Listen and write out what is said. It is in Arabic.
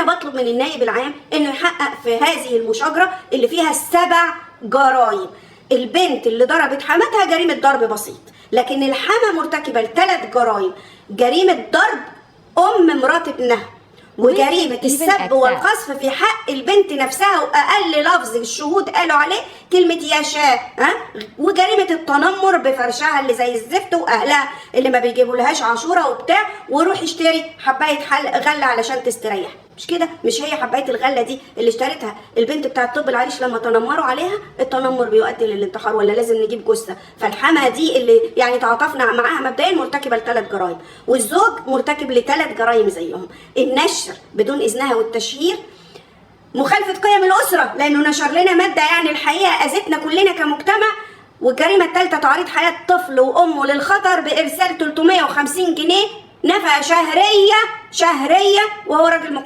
انا بطلب من النائب العام انه يحقق في هذه المشاجره اللي فيها 7 جرائم. البنت اللي ضربت حماتها جريمه ضرب بسيط، لكن الحما مرتكبه ل3 جرائم: جريمه ضرب ام مرات ابنها، وجريمه السب والقذف في حق البنت نفسها، واقل لفظ الشهود قالوا عليه كلمه يا شاه، وجريمه التنمر بفرشها اللي زي الزفت، واهلها اللي ما بيجيبولهاش عاشوره وبتاع، وروح اشتري حبايه غله علشان تستريح. مش كده؟ مش هي حبايه الغله دي اللي اشترتها البنت بتاعت طب العريش لما تنمروا عليها؟ التنمر بيؤدي للانتحار ولا لازم نجيب جثه؟ فالحما دي اللي يعني تعاطفنا معاها مبدئيا مرتكبه ل3 جرائم، والزوج مرتكب ل3 جرائم زيهم: النشر بدون اذنها والتشهير، مخالفه قيم الاسره لانه نشر لنا ماده يعني الحقيقه اذتنا كلنا كمجتمع، والجريمه الثالثه تعريض حياه طفل وامه للخطر بارسال 350 جنيه نفقه شهريه وهو راجل مقتدر.